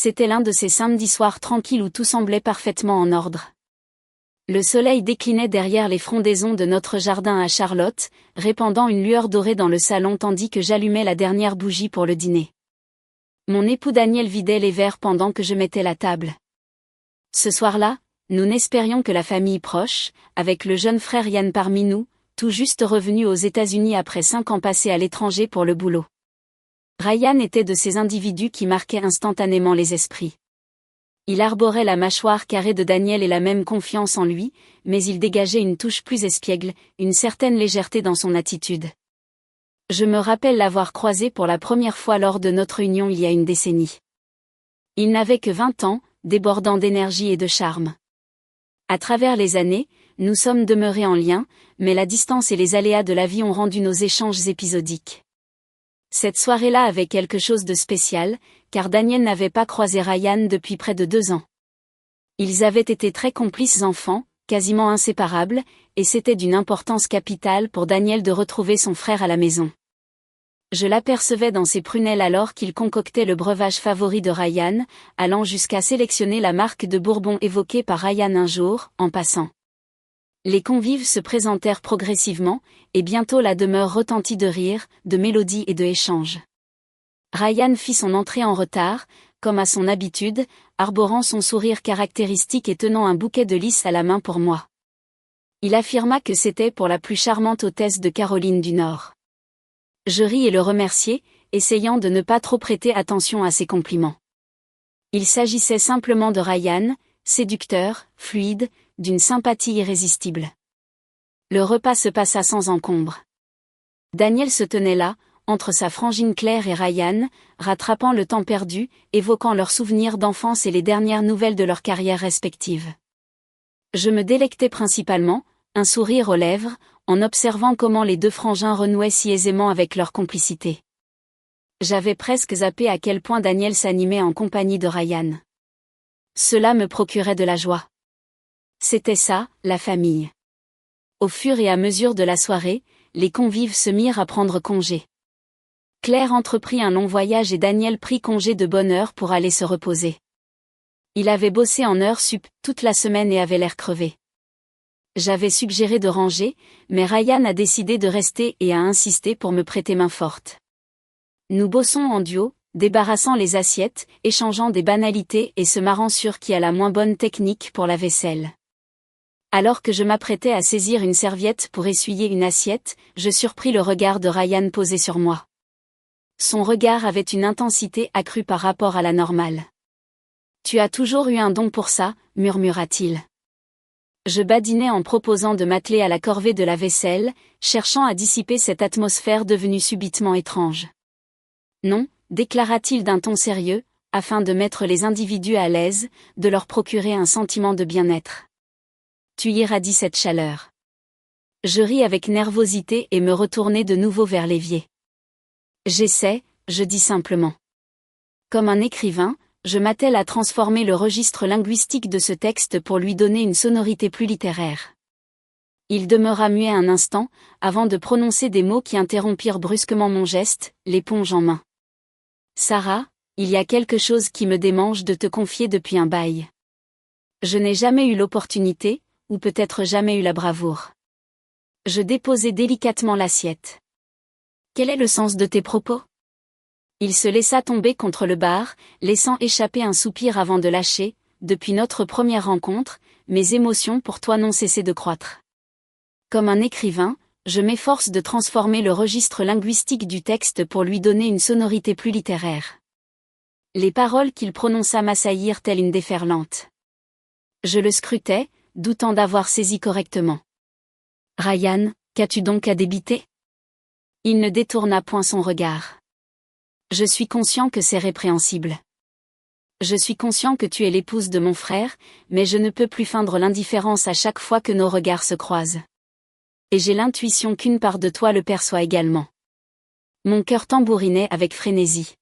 C'était l'un de ces samedis soirs tranquilles où tout semblait parfaitement en ordre. Le soleil déclinait derrière les frondaisons de notre jardin à Charlotte, répandant une lueur dorée dans le salon tandis que j'allumais la dernière bougie pour le dîner. Mon époux Daniel vidait les verres pendant que je mettais la table. Ce soir-là, nous n'espérions que la famille proche, avec le jeune frère Yann parmi nous, tout juste revenu aux États-Unis après 5 ans passés à l'étranger pour le boulot. Ryan était de ces individus qui marquaient instantanément les esprits. Il arborait la mâchoire carrée de Daniel et la même confiance en lui, mais il dégageait une touche plus espiègle, une certaine légèreté dans son attitude. Je me rappelle l'avoir croisé pour la première fois lors de notre union il y a une décennie. Il n'avait que 20 ans, débordant d'énergie et de charme. À travers les années, nous sommes demeurés en lien, mais la distance et les aléas de la vie ont rendu nos échanges épisodiques. Cette soirée-là avait quelque chose de spécial, car Daniel n'avait pas croisé Ryan depuis près de 2 ans. Ils avaient été très complices enfants, quasiment inséparables, et c'était d'une importance capitale pour Daniel de retrouver son frère à la maison. Je l'apercevais dans ses prunelles alors qu'il concoctait le breuvage favori de Ryan, allant jusqu'à sélectionner la marque de bourbon évoquée par Ryan un jour, en passant. Les convives se présentèrent progressivement, et bientôt la demeure retentit de rires, de mélodies et de échanges. Ryan fit son entrée en retard, comme à son habitude, arborant son sourire caractéristique et tenant un bouquet de lys à la main pour moi. Il affirma que c'était pour la plus charmante hôtesse de Caroline du Nord. Je ris et le remerciai, essayant de ne pas trop prêter attention à ses compliments. Il s'agissait simplement de Ryan, séducteur, fluide, d'une sympathie irrésistible. Le repas se passa sans encombre. Daniel se tenait là, entre sa frangine Claire et Ryan, rattrapant le temps perdu, évoquant leurs souvenirs d'enfance et les dernières nouvelles de leurs carrières respectives. Je me délectais principalement, un sourire aux lèvres, en observant comment les 2 frangins renouaient si aisément avec leur complicité. J'avais presque zappé à quel point Daniel s'animait en compagnie de Ryan. Cela me procurait de la joie. C'était ça, la famille. Au fur et à mesure de la soirée, les convives se mirent à prendre congé. Claire entreprit un long voyage et Daniel prit congé de bonne heure pour aller se reposer. Il avait bossé en heures sup toute la semaine et avait l'air crevé. J'avais suggéré de ranger, mais Ryan a décidé de rester et a insisté pour me prêter main forte. Nous bossons en duo, débarrassant les assiettes, échangeant des banalités et se marrant sur qui a la moins bonne technique pour la vaisselle. Alors que je m'apprêtais à saisir une serviette pour essuyer une assiette, je surpris le regard de Ryan posé sur moi. Son regard avait une intensité accrue par rapport à la normale. « Tu as toujours eu un don pour ça », murmura-t-il. Je badinai en proposant de m'atteler à la corvée de la vaisselle, cherchant à dissiper cette atmosphère devenue subitement étrange. « Non », déclara-t-il d'un ton sérieux, afin de mettre les individus à l'aise, de leur procurer un sentiment de bien-être. Tu irradies cette chaleur. Je ris avec nervosité et me retournai de nouveau vers l'évier. J'essaie, je dis simplement. Comme un écrivain, je m'attelle à transformer le registre linguistique de ce texte pour lui donner une sonorité plus littéraire. Il demeura muet un instant, avant de prononcer des mots qui interrompirent brusquement mon geste, l'éponge en main. Sarah, il y a quelque chose qui me démange de te confier depuis un bail. Je n'ai jamais eu l'opportunité, ou peut-être jamais eu la bravoure. Je déposai délicatement l'assiette. Quel est le sens de tes propos ? Il se laissa tomber contre le bar, laissant échapper un soupir avant de lâcher, depuis notre première rencontre, mes émotions pour toi n'ont cessé de croître. Comme un écrivain, je m'efforce de transformer le registre linguistique du texte pour lui donner une sonorité plus littéraire. Les paroles qu'il prononça m'assaillirent telle une déferlante. Je le scrutais, doutant d'avoir saisi correctement. « Ryan, qu'as-tu donc à débiter ?» Il ne détourna point son regard. « Je suis conscient que c'est répréhensible. Je suis conscient que tu es l'épouse de mon frère, mais je ne peux plus feindre l'indifférence à chaque fois que nos regards se croisent. Et j'ai l'intuition qu'une part de toi le perçoit également. » Mon cœur tambourinait avec frénésie.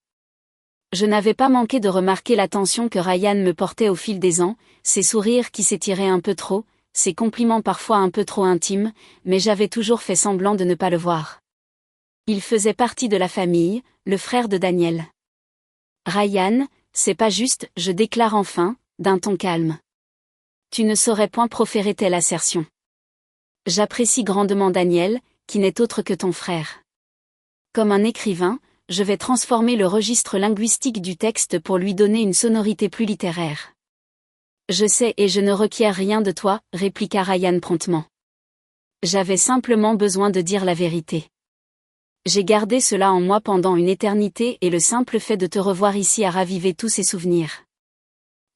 Je n'avais pas manqué de remarquer l'attention que Ryan me portait au fil des ans, ses sourires qui s'étiraient un peu trop, ses compliments parfois un peu trop intimes, mais j'avais toujours fait semblant de ne pas le voir. Il faisait partie de la famille, le frère de Daniel. Ryan, c'est pas juste, je déclare enfin, d'un ton calme. Tu ne saurais point proférer telle assertion. J'apprécie grandement Daniel, qui n'est autre que ton frère. Comme un écrivain, je vais transformer le registre linguistique du texte pour lui donner une sonorité plus littéraire. Je sais et je ne requiers rien de toi, répliqua Ryan promptement. J'avais simplement besoin de dire la vérité. J'ai gardé cela en moi pendant une éternité et le simple fait de te revoir ici a ravivé tous ces souvenirs.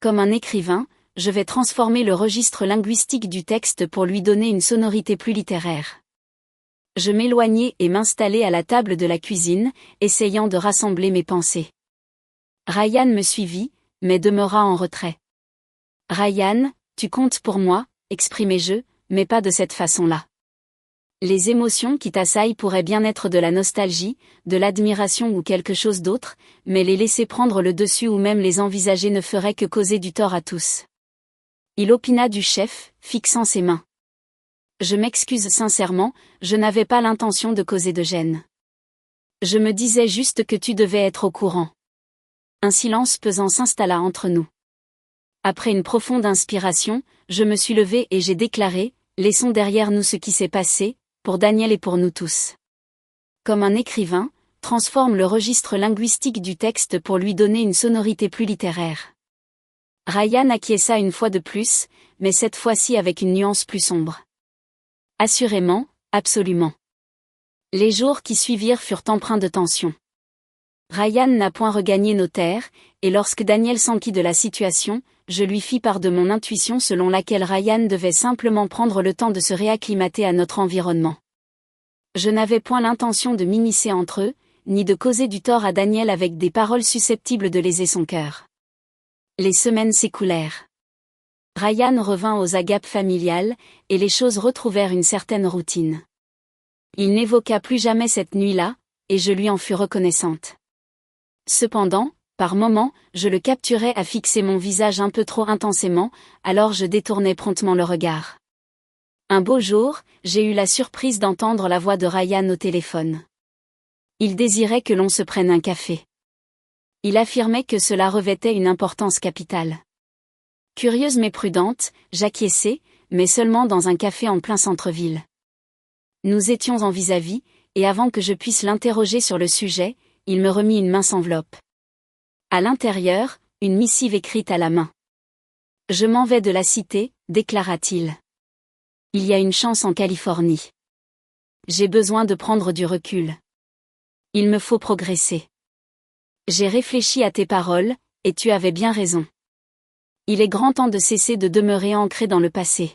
Comme un écrivain, je vais transformer le registre linguistique du texte pour lui donner une sonorité plus littéraire. Je m'éloignai et m'installai à la table de la cuisine, essayant de rassembler mes pensées. Ryan me suivit, mais demeura en retrait. « Ryan, tu comptes pour moi, exprimai-je, mais pas de cette façon-là. Les émotions qui t'assaillent pourraient bien être de la nostalgie, de l'admiration ou quelque chose d'autre, mais les laisser prendre le dessus ou même les envisager ne ferait que causer du tort à tous. » Il opina du chef, fixant ses mains. Je m'excuse sincèrement, je n'avais pas l'intention de causer de gêne. Je me disais juste que tu devais être au courant. Un silence pesant s'installa entre nous. Après une profonde inspiration, je me suis levée et j'ai déclaré, laissons derrière nous ce qui s'est passé, pour Daniel et pour nous tous. Comme un écrivain, transforme le registre linguistique du texte pour lui donner une sonorité plus littéraire. Ryan acquiesça une fois de plus, mais cette fois-ci avec une nuance plus sombre. Assurément, absolument. Les jours qui suivirent furent empreints de tension. Ryan n'a point regagné nos terres, et lorsque Daniel s'enquit de la situation, je lui fis part de mon intuition selon laquelle Ryan devait simplement prendre le temps de se réacclimater à notre environnement. Je n'avais point l'intention de m'immiscer entre eux, ni de causer du tort à Daniel avec des paroles susceptibles de léser son cœur. Les semaines s'écoulèrent. Ryan revint aux agapes familiales, et les choses retrouvèrent une certaine routine. Il n'évoqua plus jamais cette nuit-là, et je lui en fus reconnaissante. Cependant, par moments, je le capturais à fixer mon visage un peu trop intensément, alors je détournais promptement le regard. Un beau jour, j'ai eu la surprise d'entendre la voix de Ryan au téléphone. Il désirait que l'on se prenne un café. Il affirmait que cela revêtait une importance capitale. Curieuse mais prudente, j'acquiesçai, mais seulement dans un café en plein centre-ville. Nous étions en vis-à-vis, et avant que je puisse l'interroger sur le sujet, il me remit une mince enveloppe. À l'intérieur, une missive écrite à la main. « Je m'en vais de la cité, déclara-t-il. Il y a une chance en Californie. J'ai besoin de prendre du recul. Il me faut progresser. J'ai réfléchi à tes paroles, et tu avais bien raison. Il est grand temps de cesser de demeurer ancré dans le passé. »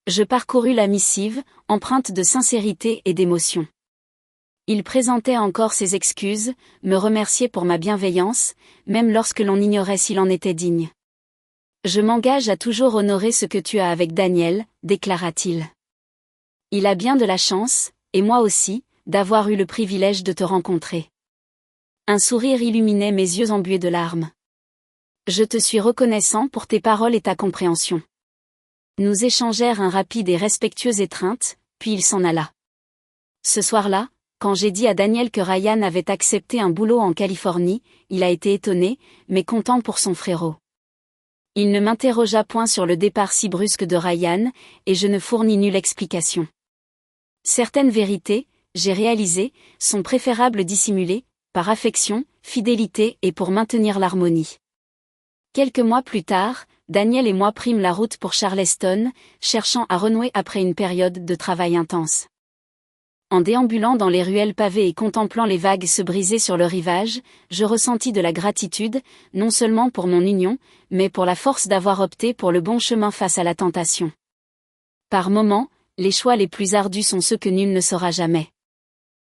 Je parcourus la missive, empreinte de sincérité et d'émotion. Il présentait encore ses excuses, me remerciait pour ma bienveillance, même lorsque l'on ignorait s'il en était digne. « Je m'engage à toujours honorer ce que tu as avec Daniel, déclara-t-il. Il a bien de la chance, et moi aussi, d'avoir eu le privilège de te rencontrer. » Un sourire illuminait mes yeux embués de larmes. « Je te suis reconnaissant pour tes paroles et ta compréhension. » Nous échangèrent un rapide et respectueux étreinte, puis il s'en alla. Ce soir-là, quand j'ai dit à Daniel que Ryan avait accepté un boulot en Californie, il a été étonné, mais content pour son frérot. Il ne m'interrogea point sur le départ si brusque de Ryan, et je ne fournis nulle explication. Certaines vérités, j'ai réalisé, sont préférables dissimulées, par affection, fidélité et pour maintenir l'harmonie. Quelques mois plus tard, Daniel et moi prîmes la route pour Charleston, cherchant à renouer après une période de travail intense. En déambulant dans les ruelles pavées et contemplant les vagues se briser sur le rivage, je ressentis de la gratitude, non seulement pour mon union, mais pour la force d'avoir opté pour le bon chemin face à la tentation. Par moments, les choix les plus ardus sont ceux que nul ne saura jamais.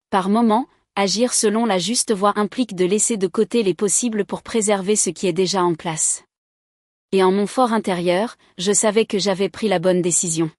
Par moments, agir selon la juste voie implique de laisser de côté les possibles pour préserver ce qui est déjà en place. Et en mon fort intérieur, je savais que j'avais pris la bonne décision.